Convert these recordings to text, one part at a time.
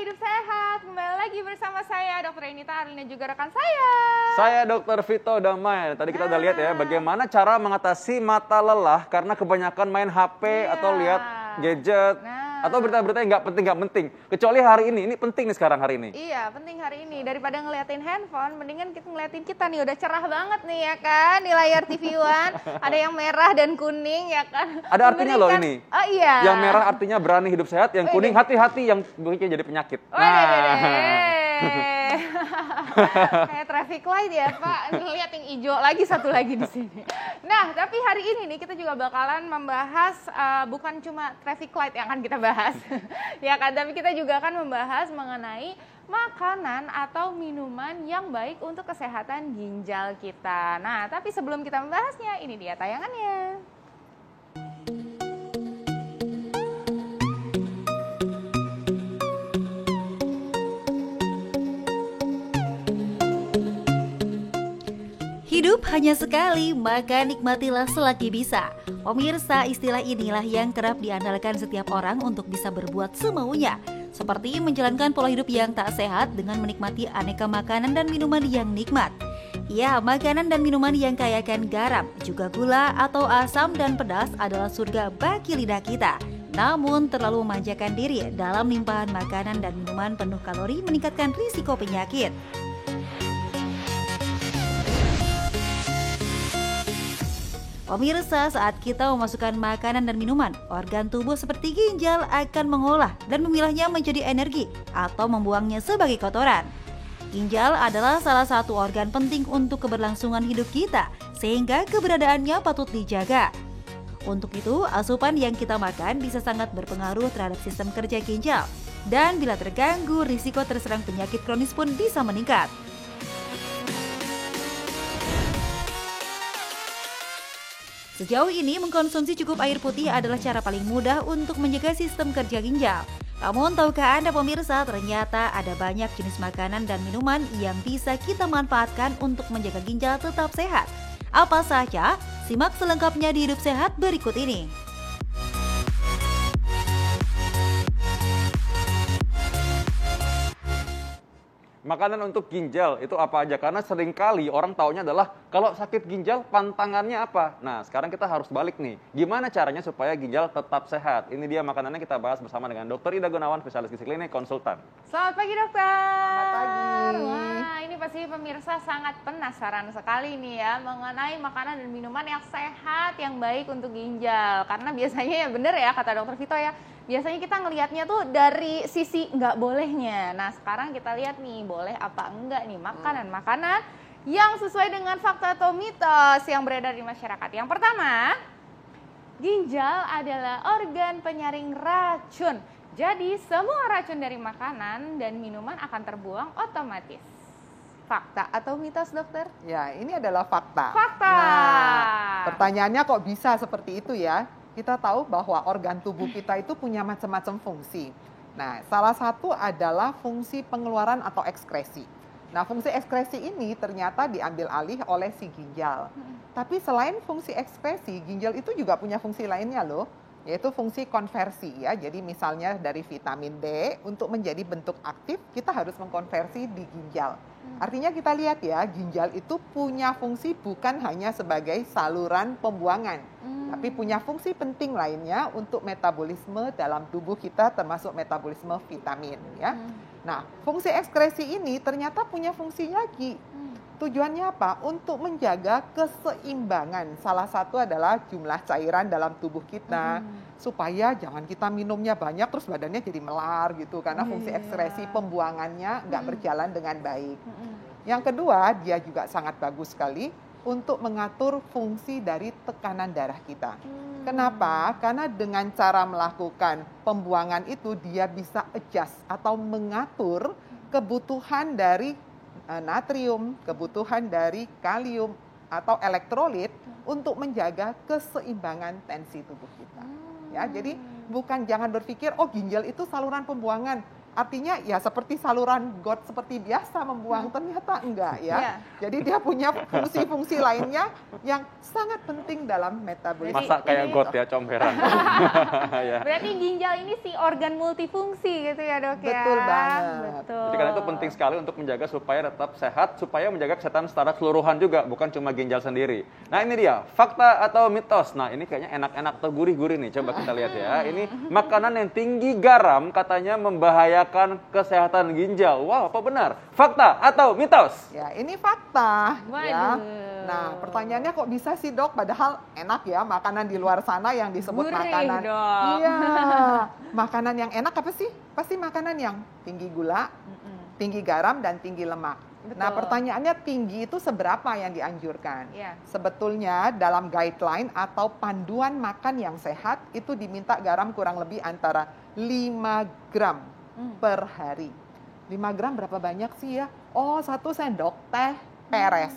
Hidup Sehat. Kembali lagi bersama saya Dr. Enita Arlin dan juga rekan saya. Saya Dr. Vito Damai. Tadi kita udah lihat ya bagaimana cara mengatasi mata lelah karena kebanyakan main HP atau lihat gadget atau berita-berita yang nggak penting. Kecuali hari ini penting nih sekarang hari ini. Iya, penting hari ini. Daripada ngeliatin handphone, mendingan kita ngeliatin kita nih. Udah cerah banget nih ya kan, di layar TV One. Ada yang merah dan kuning ya kan. Ada artinya loh ini. Oh iya. Yang merah artinya berani hidup sehat, yang kuning hati-hati yang mungkin jadi penyakit. Kayak traffic light ya Pak. Lihat yang hijau lagi, satu lagi di sini. Nah, tapi hari ini nih kita juga bakalan membahas bukan cuma traffic light yang akan kita bahas. Ya kan, tapi kita juga akan membahas mengenai makanan atau minuman yang baik untuk kesehatan ginjal kita. Nah, tapi sebelum kita membahasnya, ini dia tayangannya. Hidup hanya sekali, maka nikmatilah selagi bisa. Pemirsa, istilah inilah yang kerap diandalkan setiap orang untuk bisa berbuat semaunya. Seperti menjalankan pola hidup yang tak sehat dengan menikmati aneka makanan dan minuman yang nikmat. Ya, makanan dan minuman yang kaya akan garam, juga gula atau asam dan pedas adalah surga bagi lidah kita. Namun terlalu memanjakan diri dalam limpahan makanan dan minuman penuh kalori meningkatkan risiko penyakit. Pemirsa, saat kita memasukkan makanan dan minuman, organ tubuh seperti ginjal akan mengolah dan memilahnya menjadi energi atau membuangnya sebagai kotoran. Ginjal adalah salah satu organ penting untuk keberlangsungan hidup kita, sehingga keberadaannya patut dijaga. Untuk itu, asupan yang kita makan bisa sangat berpengaruh terhadap sistem kerja ginjal. Dan bila terganggu, risiko terserang penyakit kronis pun bisa meningkat. Sejauh ini, mengkonsumsi cukup air putih adalah cara paling mudah untuk menjaga sistem kerja ginjal. Namun, tahukah Anda pemirsa, ternyata ada banyak jenis makanan dan minuman yang bisa kita manfaatkan untuk menjaga ginjal tetap sehat. Apa saja? Simak selengkapnya di Hidup Sehat berikut ini. Makanan untuk ginjal itu apa aja? Karena seringkali orang taunya adalah kalau sakit ginjal pantangannya apa? Nah, sekarang kita harus balik nih. Gimana caranya supaya ginjal tetap sehat? Ini dia makanannya, kita bahas bersama dengan Dr. Ida Gunawan, spesialis gizi klinik konsultan. Selamat pagi dokter. Selamat pagi. Wah, ini pasti pemirsa sangat penasaran sekali nih ya mengenai makanan dan minuman yang sehat, yang baik untuk ginjal. Karena biasanya ya bener ya kata dokter Vito ya, biasanya kita ngelihatnya tuh dari sisi nggak bolehnya. Nah, sekarang kita lihat nih, boleh apa enggak nih makanan-makanan yang sesuai dengan fakta atau mitos yang beredar di masyarakat. Yang pertama, ginjal adalah organ penyaring racun. Jadi, semua racun dari makanan dan minuman akan terbuang otomatis. Fakta atau mitos, dokter? Ya, ini adalah fakta. Fakta. Nah, pertanyaannya kok bisa seperti itu ya? Kita tahu bahwa organ tubuh kita itu punya macam-macam fungsi. Nah, salah satu adalah fungsi pengeluaran atau ekskresi. Nah, fungsi ekskresi ini ternyata diambil alih oleh si ginjal. Tapi selain fungsi ekskresi, ginjal itu juga punya fungsi lainnya loh, yaitu fungsi konversi ya. Jadi misalnya dari vitamin D untuk menjadi bentuk aktif, kita harus mengkonversi di ginjal. Artinya kita lihat ya, ginjal itu punya fungsi bukan hanya sebagai saluran pembuangan, tapi punya fungsi penting lainnya untuk metabolisme dalam tubuh kita, termasuk metabolisme vitamin ya. Nah, fungsi ekskresi ini ternyata punya fungsi lagi. Tujuannya apa? Untuk menjaga keseimbangan. Salah satu adalah jumlah cairan dalam tubuh kita, supaya jangan kita minumnya banyak terus badannya jadi melar gitu, karena fungsi ekskresi pembuangannya nggak berjalan dengan baik. Yang kedua, dia juga sangat bagus sekali untuk mengatur fungsi dari tekanan darah kita. Kenapa? Karena dengan cara melakukan pembuangan itu, dia bisa adjust atau mengatur kebutuhan dari natrium, kebutuhan dari kalium atau elektrolit untuk menjaga keseimbangan tensi tubuh kita. Ya, jadi jangan berpikir oh ginjal itu saluran pembuangan. artinya ya seperti saluran got seperti biasa membuang, ternyata enggak ya. Jadi dia punya fungsi-fungsi lainnya yang sangat penting dalam metabolisme. Masa kayak got ya, comberan. Ya. Berarti ginjal ini si organ multifungsi gitu ya dok ya? Betul banget. Betul. Jadi karena itu penting sekali untuk menjaga supaya tetap sehat, supaya menjaga kesehatan secara keseluruhan juga, bukan cuma ginjal sendiri. Nah ini dia, fakta atau mitos. Nah ini kayaknya enak-enak atau gurih-gurih nih, coba kita lihat ya. Ini makanan yang tinggi garam katanya membahayakan kesehatan ginjal. Wow, apa benar? Fakta atau mitos? Ya, ini fakta. Ya. Waduh. Nah, pertanyaannya kok bisa sih dok? Padahal enak ya makanan di luar sana yang disebut Gurih, makanan. Dok. Iya, makanan yang enak apa sih? Pasti makanan yang tinggi gula, tinggi garam dan tinggi lemak. Betul. Nah, pertanyaannya tinggi itu seberapa yang dianjurkan? Iya. Sebetulnya dalam guideline atau panduan makan yang sehat itu diminta garam kurang lebih antara 5 gram per hari. 5 gram berapa banyak sih ya? Oh, 1 sendok teh peres.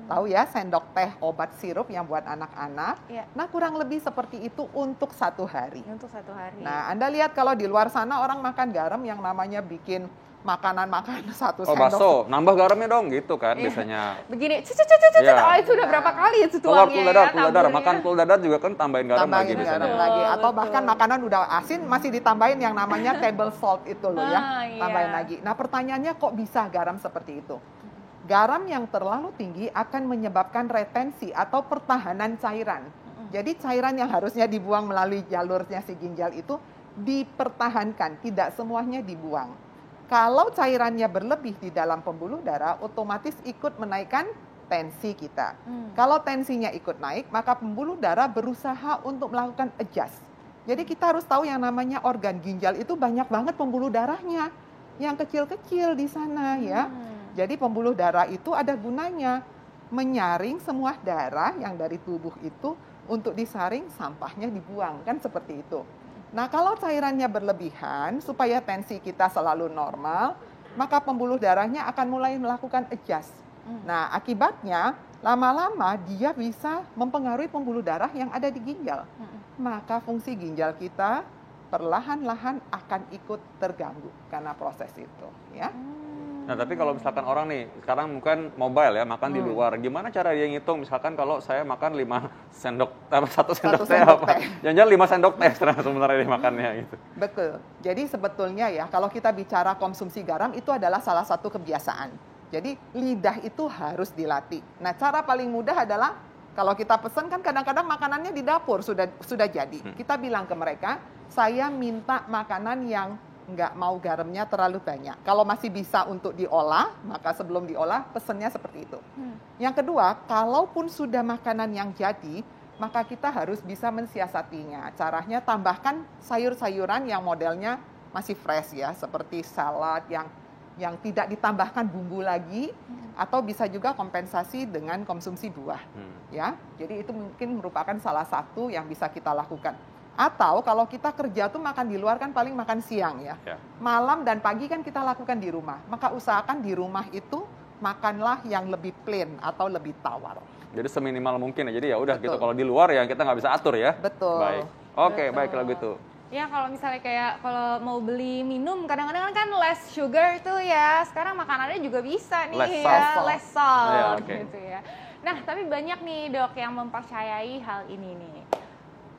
Tahu ya, sendok teh obat sirup yang buat anak-anak. Iya. Nah, kurang lebih seperti itu untuk 1 hari. Untuk 1 hari. Nah, Anda lihat kalau di luar sana orang makan garam yang namanya bikin makanan-makanan 1 Oh sendok. bakso, nambah garamnya dong gitu kan biasanya. Begini, Iya. oh itu udah berapa kali itu Telur, tuangnya dadar, ya, dadar. taburnya. Makan telur dadar juga kan tambahin garam lagi Tambahin biasanya. garam lagi, atau Betul. bahkan makanan udah asin masih ditambahin yang namanya table salt itu loh ya, Iya. tambahin lagi. Nah pertanyaannya kok bisa garam seperti itu? Garam yang terlalu tinggi akan menyebabkan retensi atau pertahanan cairan. Jadi cairan yang harusnya dibuang melalui jalurnya si ginjal itu dipertahankan, tidak semuanya dibuang. Kalau cairannya berlebih di dalam pembuluh darah, otomatis ikut menaikkan tensi kita. Kalau tensinya ikut naik, maka pembuluh darah berusaha untuk melakukan adjust. Jadi kita harus tahu yang namanya organ ginjal itu banyak banget pembuluh darahnya, yang kecil-kecil di sana ya. Jadi pembuluh darah itu ada gunanya menyaring semua darah yang dari tubuh itu untuk disaring, sampahnya dibuang, kan seperti itu. Nah, kalau cairannya berlebihan, supaya tensi kita selalu normal, maka pembuluh darahnya akan mulai melakukan adjust. Nah, akibatnya lama-lama dia bisa mempengaruhi pembuluh darah yang ada di ginjal. Maka fungsi ginjal kita perlahan-lahan akan ikut terganggu karena proses itu, ya. Nah, tapi kalau misalkan orang nih, sekarang mungkin mobile ya, makan di luar. Gimana cara dia ngitung? Misalkan kalau saya makan 5 sendok, 1 sendok teh sendok apa? teh. Jangan-jangan 5 sendok teh sebenarnya dia makannya gitu. Betul. Jadi sebetulnya ya, kalau kita bicara konsumsi garam itu adalah salah satu kebiasaan. Jadi lidah itu harus dilatih. Nah, cara paling mudah adalah kalau kita pesan kan kadang-kadang makanannya di dapur sudah jadi. Kita bilang ke mereka, saya minta makanan yang nggak mau garamnya terlalu banyak. Kalau masih bisa untuk diolah, maka sebelum diolah pesennya seperti itu. Yang kedua, kalaupun sudah makanan yang jadi, maka kita harus bisa mensiasatinya. Caranya tambahkan sayur-sayuran yang modelnya masih fresh ya, seperti salad yang tidak ditambahkan bumbu lagi, atau bisa juga kompensasi dengan konsumsi buah. Ya, jadi itu mungkin merupakan salah satu yang bisa kita lakukan. Atau kalau kita kerja tuh makan di luar kan paling makan siang ya. Malam dan pagi kan kita lakukan di rumah. Maka usahakan di rumah itu makanlah yang lebih plain atau lebih tawar. Jadi seminimal mungkin ya. Jadi ya udah Betul. gitu. Kalau di luar ya kita nggak bisa atur ya. Betul. Baik. Oke, Betul. baik kalau gitu. Ya kalau misalnya kayak kalau mau beli minum kadang-kadang kan less sugar tuh ya. Sekarang makanannya juga bisa nih Less ya, salt. less salt Ya, oke. gitu ya. Nah, tapi banyak nih Dok yang mempercayai hal ini nih.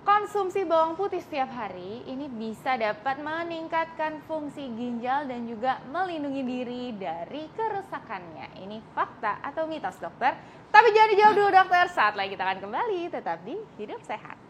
Konsumsi bawang putih setiap hari ini bisa dapat meningkatkan fungsi ginjal dan juga melindungi diri dari kerusakannya. Ini fakta atau mitos dokter? Tapi jangan dijawab dulu dokter, saat lagi kita akan kembali tetap di Hidup Sehat.